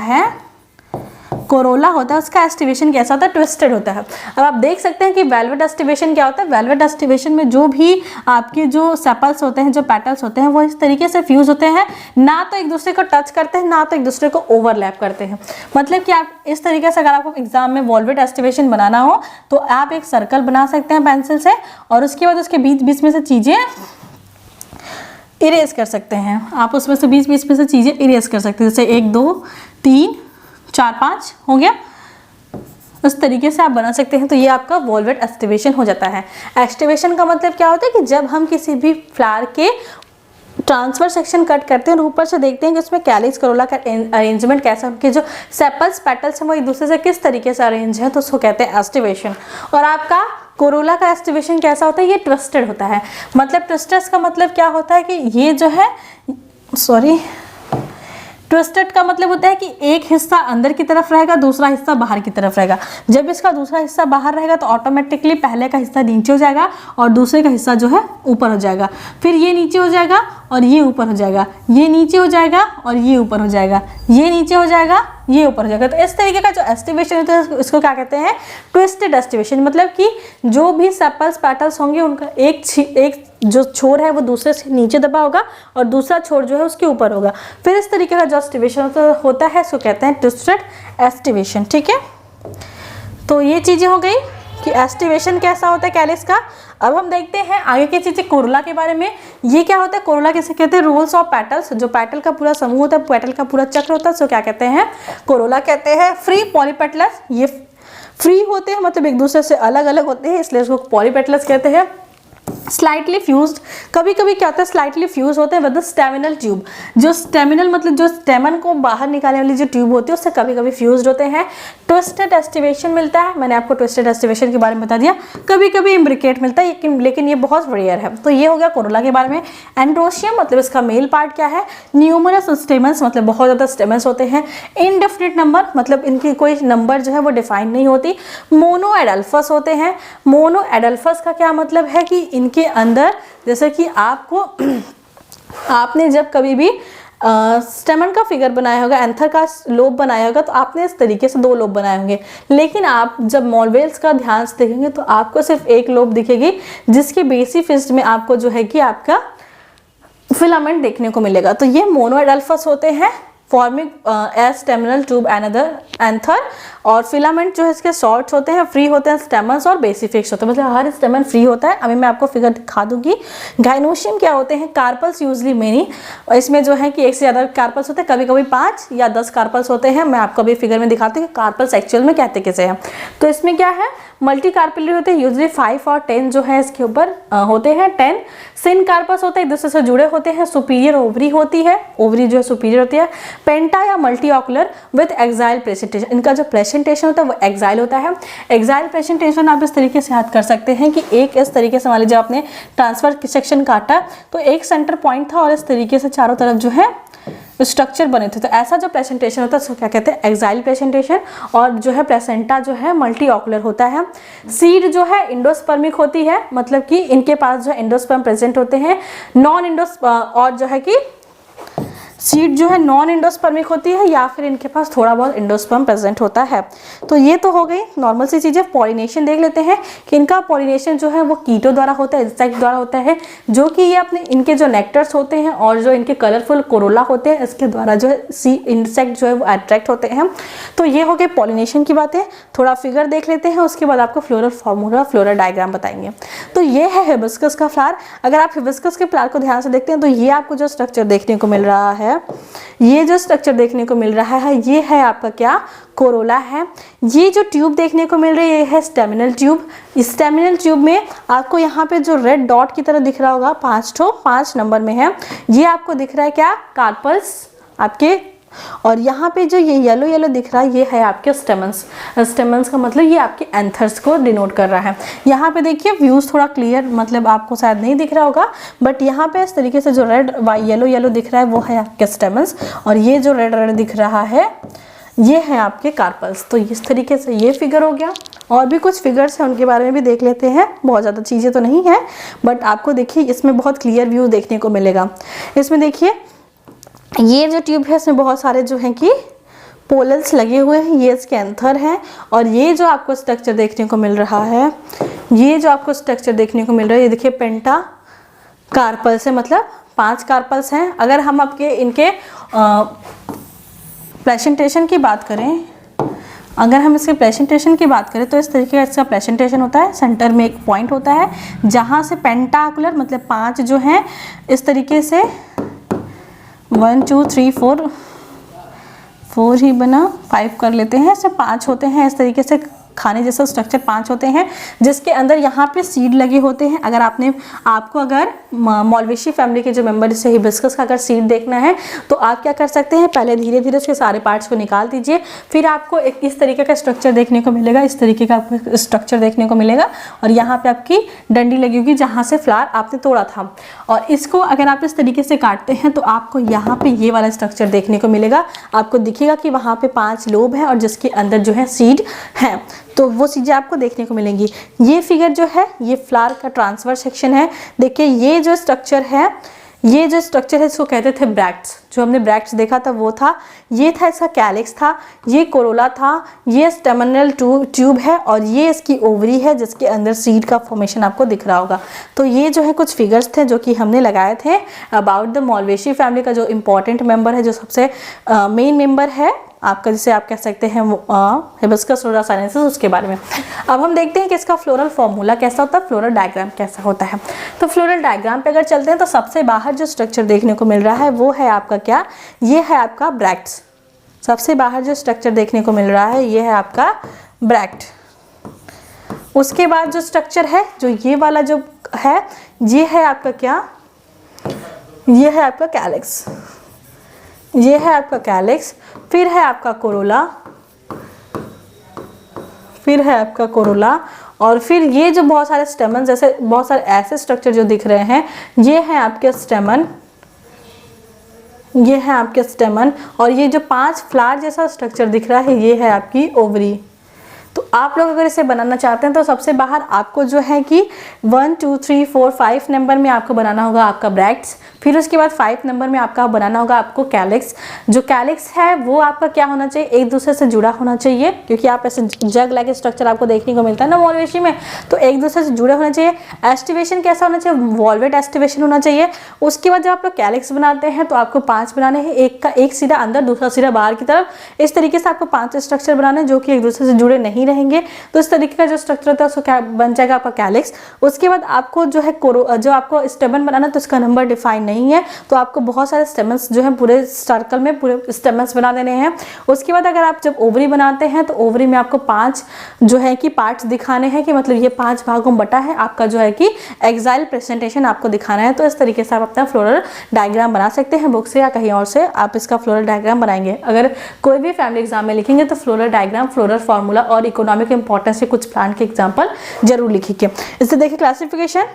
है उसका एस्टिवेशन कैसा होता है, ट्विस्टेड होता है। अब आप देख सकते हैं कि वेलवेट एस्टिवेशन क्या होता है। वेलवेट एस्टिवेशन में जो भी आपके जो सेपल्स होते हैं, जो पेटल्स होते हैं, वो इस तरीके से फ्यूज होते हैं, ना तो एक दूसरे को टच करते हैं, ना तो एक दूसरे को ओवरलैप करते हैं। मतलब कि आप इस तरीके से, अगर आपको एग्जाम में वॉल्वेट एस्टिवेशन बनाना हो तो आप एक सर्कल बना सकते हैं पेंसिल से, और उसके बाद उसके बीच बीच में से चीज़ें इरेज कर सकते हैं। आप उसमें से बीच बीच में से चीज़ें इरेज कर सकते हैं, जैसे 1 2 3 4 5 हो गया, उस तरीके से आप बना सकते हैं। तो ये आपका वॉल्वेट एस्टिवेशन हो जाता है। एस्टिवेशन का मतलब क्या होता है कि जब हम किसी भी फ्लावर के ट्रांसफर सेक्शन कट करते हैं और ऊपर से देखते हैं कि उसमें कैलिक्स, कोरोला का अरेंजमेंट कैसा, उनके जो सेपल्स, पेटल्स हैं वो एक दूसरे से किस तरीके से अरेंज है, तो उसको कहते हैं एस्टिवेशन। और आपका कोरोला का एस्टिवेशन कैसा होता है, ये ट्विस्टेड होता है। मतलब ट्विस्टेड का मतलब क्या होता है कि ये जो है, ट्विस्टेड का मतलब होता है कि एक हिस्सा अंदर की तरफ रहेगा, दूसरा हिस्सा बाहर की तरफ रहेगा। जब इसका दूसरा हिस्सा बाहर रहेगा तो ऑटोमेटिकली पहले का हिस्सा नीचे हो जाएगा और दूसरे का हिस्सा जो है ऊपर हो जाएगा। फिर ये नीचे हो जाएगा और ये ऊपर हो जाएगा, ये नीचे हो जाएगा और ये ऊपर हो जाएगा, ये नीचे हो जाएगा, ये ऊपर हो जाएगा। तो इस तरीके का जो एस्टिवेशन होता है इसको क्या कहते हैं, ट्विस्टेड एस्टिवेशन। मतलब कि जो भी सेपल्स, पेटल्स होंगे उनका एक जो छोर है वो दूसरे से नीचे दबा होगा और दूसरा छोर जो है उसके ऊपर होगा। फिर इस तरीके का जो एस्टिवेशन होता है इसको कहते हैं ट्विस्टेड एस्टिवेशन। ठीक है, तो ये चीज़ें हो गई कि एस्टिवेशन कैसा होता है कैलिक्स का। अब हम देखते हैं आगे की चीज़ें कोरोला के बारे में। ये क्या होता है, कोरोला किसे कहते हैं, रोल्स ऑफ पेटल्स। जो पेटल का पूरा समूह होता है, पेटल का पूरा चक्र होता है, उसको क्या कहते हैं, कोरोला कहते हैं। फ्री पॉलीपेटलस, ये फ्री होते हैं मतलब एक दूसरे से अलग अलग होते हैं, इसलिए इसको पॉलीपेटलस कहते हैं। स्लाइटली फ्यूज्ड, कभी कभी क्या होता है स्लाइटली फ्यूज होते हैं विद द स्टेमिनल ट्यूब, जो स्टेमिनल मतलब जो स्टेमन को बाहर निकालने वाली जो ट्यूब होती है उससे कभी कभी फ्यूज्ड होते हैं। ट्विस्टेड एस्टिवेशन मिलता है, मैंने आपको ट्विस्टेड एस्टिवेशन के बारे में बता दिया। कभी कभी इम्ब्रिकेट मिलता है लेकिन ये बहुत रेयर है। तो ये हो गया कोरोला के बारे में। एंड्रोशियम मतलब इसका मेल पार्ट क्या है। न्यूमरस स्टेमन्स मतलब बहुत ज़्यादा स्टेमन्स होते हैं। इनडेफिनिट नंबर मतलब इनकी कोई नंबर जो है वो डिफाइन नहीं होती। मोनो एडल्फस होते हैं। मोनो एडल्फस का क्या मतलब है कि इनके अंदर जैसे कि आपने जब कभी भी स्टेमन का फिगर बनाया होगा, एंथर का लोब बनाया होगा, तो आपने इस तरीके से 2 लोब बनाए होंगे। लेकिन आप जब मॉलवेल्स का ध्यान से देखेंगे तो आपको सिर्फ 1 लोब दिखेगी, जिसके बेसिफिस्ट में आपको जो है कि आपका फिलामेंट देखने को मिलेगा। तो ये मोनो एडल्फस होते हैं, forming as staminal tube anther, और फिलामेंट जो है इसके शॉर्ट्स होते हैं, फ्री होते हैं स्टेमन्स और बेसिफिक्स होते हैं, मतलब हर स्टेमन फ्री होता है। अभी मैं आपको फिगर दिखा दूंगी। गाइनोशियम क्या होते हैं, कार्पल्स यूजली मेनी, इसमें जो है कि 1 से ज़्यादा कार्पल्स होते हैं, कभी कभी 5 या 10 कार्पल्स होते हैं। मैं आपको अभी फिगर में दिखाती हूँ कि कार्पल्स एक्चुअल में कहते कैसे हैं। तो इसमें क्या है, मल्टी कार्पेलरी होते हैं, यूजली 5 और 10 जो है इसके ऊपर होते हैं। 10 सिन कार्पस होता है, एक दूसरे से जुड़े होते हैं। सुपीरियर ओवरी होती है, ओवरी जो है सुपीरियर होती है। पेंटा या multi ocular with axile presentation, इनका जो प्रेजेंटेशन होता है वो एक्साइल होता है। एक्साइल प्रेजेंटेशन आप इस तरीके से याद कर सकते हैं कि एक इस तरीके से मान लीजिए आपने ट्रांसफर सेक्शन काटा तो एक सेंटर पॉइंट था और इस तरीके से चारों तरफ जो है स्ट्रक्चर बने थे। तो ऐसा जो प्रेजेंटेशन होता है उसको क्या कहते हैं, एक्साइल प्रेजेंटेशन। और जो है प्लेसेंटा जो है मल्टी ऑकुलर होता है। सीड जो है इंडोस्पर्मिक होती है, मतलब कि इनके पास जो है इंडोस्पर्म प्रेजेंट होते हैं। नॉन इंडोस और जो है कि सीड जो है नॉन इंडोस्पर्मिक होती है या फिर इनके पास थोड़ा बहुत इंडोस्पर्म प्रेजेंट होता है। तो ये तो हो गई नॉर्मल सी चीज़ें। पॉलिनेशन देख लेते हैं कि इनका पॉलिनेशन जो है वो कीटो द्वारा होता है, इंसेक्ट द्वारा होता है, जो कि ये अपने इनके जो नेक्टर्स होते हैं और जो इनके कलरफुल कोरोला होते हैं इसके द्वारा जो है इंसेक्ट जो है वो अट्रैक्ट होते हैं। तो ये हो गई पॉलिनेशन की बातें। थोड़ा फिगर देख लेते हैं, उसके बाद आपको फ्लोरल फॉर्मूला फ्लोरल डायग्राम बताएंगे। तो ये है हिबिस्कस का फ्लावर। अगर आप हिबिस्कस के फ्लावर को ध्यान से देखते हैं तो ये आपको जो स्ट्रक्चर देखने को मिल रहा है, ये जो स्ट्रक्चर देखने को मिल रहा है ये है आपका क्या, कोरोला है। ये जो ट्यूब देखने को मिल रही है ये है स्टेमिनल ट्यूब। इस स्टेमिनल ट्यूब में आपको यहाँ पे जो रेड डॉट की तरह दिख रहा होगा 5 नंबर में है, ये आपको दिख रहा है क्या, कार्पल्स आपके। और यहाँ पे जो ये येलो येलो दिख रहा है ये है आपके स्टेमन्स। स्टेमन्स का मतलब ये आपके एंथर्स को डिनोट कर रहा है। यहाँ पे देखिए व्यूज थोड़ा क्लियर मतलब आपको शायद नहीं दिख रहा होगा, बट यहाँ पे इस तरीके से जो रेड येलो येलो दिख रहा है वो है आपके स्टेमन्स, और ये जो रेड रेड दिख रहा है ये है आपके कार्पल्स। तो इस तरीके से ये फिगर हो गया। और भी कुछ फिगर्स हैं उनके बारे में भी देख लेते हैं। बहुत ज़्यादा चीज़ें तो नहीं है, बट आपको देखिए इसमें बहुत क्लियर व्यू देखने को मिलेगा। इसमें देखिए ये जो ट्यूब है इसमें बहुत सारे जो हैं कि पोलल्स लगे हुए हैं, ये इसके एंथर हैं। और ये जो आपको स्ट्रक्चर देखने को मिल रहा है, ये जो आपको स्ट्रक्चर देखने को मिल रहा है, ये देखिए पेंटा कार्पल्स है, मतलब 5 कार्पल्स हैं। अगर हम आपके इनके प्रेजेंटेशन की बात करें, अगर हम इसके प्रेजेंटेशन की बात करें तो इस तरीके का इसका प्रेजेंटेशन होता है। सेंटर में एक पॉइंट होता है जहाँ से पेंटाकुलर मतलब 5 जो हैं इस तरीके से 1 2 3 4 ही बना, 5 कर लेते हैं, ऐसे 5 होते हैं इस तरीके से खाने जैसा स्ट्रक्चर 5 होते हैं, जिसके अंदर यहाँ पे सीड लगे होते हैं। अगर आपको अगर मॉलवेशी फैमिली के जो मेंबर जैसे हिबिस्कस का अगर सीड देखना है तो आप क्या कर सकते हैं, पहले धीरे धीरे उसके सारे पार्ट्स को निकाल दीजिए, फिर आपको एक इस तरीके का स्ट्रक्चर देखने को मिलेगा, इस तरीके का आपको स्ट्रक्चर देखने को मिलेगा। और यहाँ पे आपकी डंडी लगी होगी जहाँ से फ्लावर आपने तोड़ा था, और इसको अगर आप इस तरीके से काटते हैं तो आपको यहाँ पे ये वाला स्ट्रक्चर देखने को मिलेगा। आपको दिखेगा कि वहाँ पे 5 लोब है और जिसके अंदर जो है सीड है, तो वो चीज़ें आपको देखने को मिलेंगी। ये फिगर जो है ये फ्लावर का ट्रांसफर सेक्शन है। देखिए ये जो स्ट्रक्चर है, ये जो स्ट्रक्चर है इसको कहते थे ब्रैक्ट्स। जो हमने ब्रैक्ट्स देखा था वो था, ये था इसका कैलिक्स था, ये कोरोला था, ये स्टेमिनल ट्यूब है और ये इसकी ओवरी है जिसके अंदर सीड का फॉर्मेशन आपको दिख रहा होगा। तो ये जो है कुछ फिगर्स थे जो कि हमने लगाए थे अबाउट द मॉलवेशी फैमिली का जो इम्पॉर्टेंट मेंबर है, जो सबसे मेन मेंबर है आपका, जिसे आप कह सकते हैं हिबिस्कस रोज़ासाइनेंसिस, उसके बारे में। अब हम देखते हैं कि इसका फ्लोरल फॉर्मूला कैसा होता है, फ्लोरल डायग्राम कैसा होता है। तो फ्लोरल डायग्राम पे अगर चलते हैं तो सबसे बाहर जो स्ट्रक्चर देखने को मिल रहा है वो है आपका क्या, ये है आपका ब्रैक्ट्स। सबसे बाहर जो स्ट्रक्चर देखने को मिल रहा है ये है आपका ब्रैक्ट। उसके बाद जो स्ट्रक्चर है, जो ये वाला जो है, ये है आपका क्या, ये है आपका कैलिक्स, ये है आपका कैलिक्स, फिर है आपका कोरोला, फिर है आपका कोरोला, और फिर ये जो बहुत सारे स्टेमन, जैसे बहुत सारे ऐसे स्ट्रक्चर जो दिख रहे हैं, ये है आपके स्टेमन, ये है आपके स्टेमन, और ये जो 5 फ्लावर जैसा स्ट्रक्चर दिख रहा है, ये है आपकी ओवरी। तो आप लोग अगर इसे बनाना चाहते हैं तो सबसे बाहर आपको जो है कि 1 2 3 4 5 नंबर में आपको बनाना होगा आपका ब्रैक्ट्स, फिर उसके बाद 5 नंबर में आपका बनाना होगा आपको कैलिक्स। जो कैलिक्स है वो आपका क्या होना चाहिए, एक दूसरे से जुड़ा होना चाहिए, क्योंकि आप ऐसे जग लाइक स्ट्रक्चर आपको देखने को मिलता है ना मॉलवेशी में, तो एक दूसरे से जुड़े होना चाहिए। एस्टिवेशन कैसा होना चाहिए, वॉल्वेट एस्टिवेशन होना चाहिए। उसके बाद जब आप लोग कैलिक्स बनाते हैं तो आपको 5 बनाने हैं, एक का एक सिरा अंदर, दूसरा सिरा बाहर की तरफ, इस तरीके से आपको 5 स्ट्रक्चर बनाने हैं जो कि एक दूसरे से जुड़े नहीं रहेंगे। तो इस तरीके का जो स्ट्रक्चर होता है उसको क्या बन जाएगा आपका कैलिक्स। उसके बाद आपको जो है जो आपको स्टेमन बनाना है तो इसका नंबर डिफाइन नहीं है, तो आपको बहुत सारे स्टेमन्स जो है पूरे सर्कल में पूरे स्टेमन्स बना देने हैं। उसके बाद अगर आप जब ओवरी बनाते हैं तो ओवरी में आपको 5 जो है कि पार्ट्स दिखाने हैं, कि मतलब ये 5 भागों में बटा है आपका जो है कि एक्साइल प्रेजेंटेशन आपको दिखाना है। तो इस तरीके से आप अपना फ्लोरल डायग्राम बना सकते हैं, बुक से या कहीं और से आप इसका फ्लोरल डायग्राम बनाएंगे। अगर कोई भी फैमिली एग्जाम में लिखेंगे तो फ्लोरल डायग्राम, फ्लोरल फार्मूला और इकोनॉमिक इंपॉर्टेंस के कुछ प्लांट के एग्जाम्पल जरूर लिखिए। इससे देखिए क्लासिफिकेशन,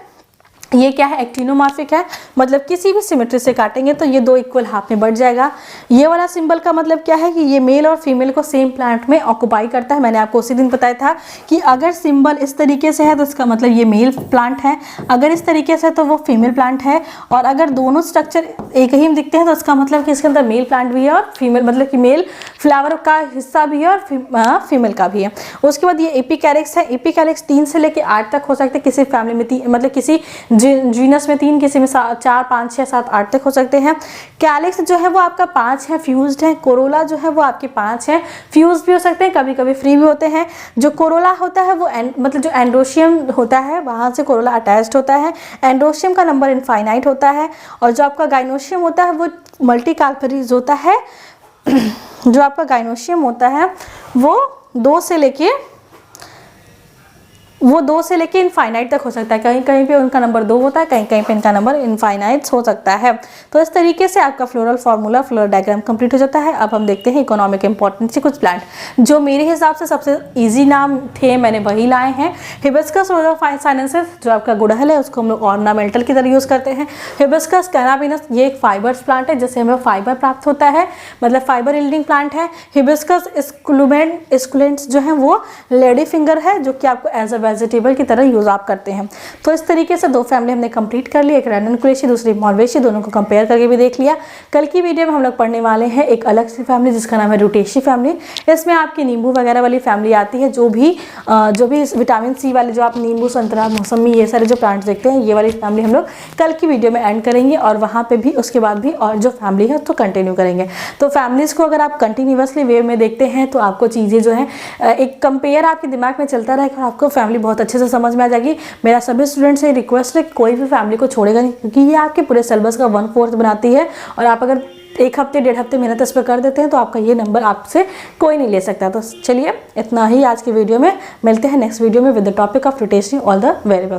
ये क्या है, एक्टिनोमॉर्फिक है, मतलब किसी भी सिमेट्री से काटेंगे तो ये 2 इक्वल हाफ में बढ़ जाएगा। ये वाला सिंबल का मतलब क्या है कि ये मेल और फीमेल को सेम प्लांट में ऑक्युपाई करता है। मैंने आपको उसी दिन बताया था कि अगर सिंबल इस तरीके से है तो इसका मतलब ये मेल प्लांट है, अगर इस तरीके से तो वो फीमेल प्लांट है, और अगर दोनों स्ट्रक्चर एक ही में दिखते हैं तो इसका मतलब कि इसके अंदर मेल प्लांट भी है और फीमेल, मतलब कि मेल फ्लावर का हिस्सा भी है और फीमेल का भी है। उसके बाद ये एपिकैलिक्स है, एपिकैलिक्स 3 से लेकर 8 तक हो सकते हैं, किसी फैमिली में मतलब किसी जीनस में 3, किसी में 4 5 6 7 8 तक हो सकते हैं। कैलिक्स जो है वो आपका 5 है, फ्यूज्ड है। कोरोला जो है वो आपके 5 है, फ्यूज भी हो सकते हैं, कभी कभी फ्री भी होते हैं। जो कोरोला होता है वो मतलब जो एंड्रोशियम होता है वहाँ से कोरोला अटैच्ड होता है, एंड्रोशियम का नंबर इनफाइनाइट होता है। और जो आपका गाइनोशियम होता है वो मल्टी कार्पेरिज होता है। जो आपका गाइनोशियम होता है वो 2 से लेके इनफाइनाइट तक हो सकता है, कहीं कहीं पे उनका नंबर 2 होता है, कहीं कहीं पे इनका नंबर इनफाइनाइट हो सकता है। तो इस तरीके से आपका floral formula, floral diagram complete हो जाता है। अब हम देखते हैं इकोनॉमिक इंपॉर्टेंस के कुछ प्लांट जो मेरे हिसाब से सबसे इजी नाम थे, मैंने वही लाए हैं। हिबिस्कस रोज़ोफाइनेंसिस जो आपका गुड़हल है उसको हम लोग ऑर्नामेंटल की तरह यूज़ करते हैं। हिबिस्कस कैनाबिनस ये एक फाइबर्स प्लांट है जिससे हमें फाइबर प्राप्त होता है, मतलब फाइबर यील्डिंग प्लांट है। हिबिस्कस स्कुलेंट्स जो है वो लेडी फिंगर है जो कि आपको एज अ वेजिटेबल की तरह यूज आप करते हैं। तो इस तरीके से 2 फैमिली हमने कंप्लीट कर ली, एक रैननकुलेशी दूसरी मॉलवेशी, दोनों को कंपेयर करके भी देख लिया। कल की वीडियो में हम लोग पढ़ने वाले हैं एक अलग सी फैमिली जिसका नाम है रूटेशी फैमिली। इसमें आपकी नींबू वगैरह वाली फैमिली आती है, जो भी विटामिन सी वाले जो आप नींबू, संतरा, मौसमी ये सारे जो प्लांट्स देखते हैं, ये वाली फैमिली हम लोग कल की वीडियो में एंड करेंगे और वहाँ पे भी उसके बाद भी और जो फैमिली है तो कंटिन्यू करेंगे। तो फैमिलीज़ को अगर आप कंटिन्यूसली वे में देखते हैं तो आपको चीज़ें जो है एक कंपेयर आपके दिमाग में चलता रहेगा, आपको फैमिली बहुत अच्छे से समझ में आ जाएगी। मेरा सभी स्टूडेंट्स से रिक्वेस्ट है कोई भी फैमिली को छोड़ेगा नहीं, क्योंकि ये आपके पूरे सिलेबस का 1/4 बनाती है और आप अगर 1 हफ्ते 1.5 हफ्ते मेहनत इस पर कर देते हैं तो आपका ये नंबर आपसे कोई नहीं ले सकता। तो चलिए इतना ही आज की वीडियो में, मिलते हैं नेक्स्ट वीडियो में विद द टॉपिक ऑफ रूटेशी। All the very best.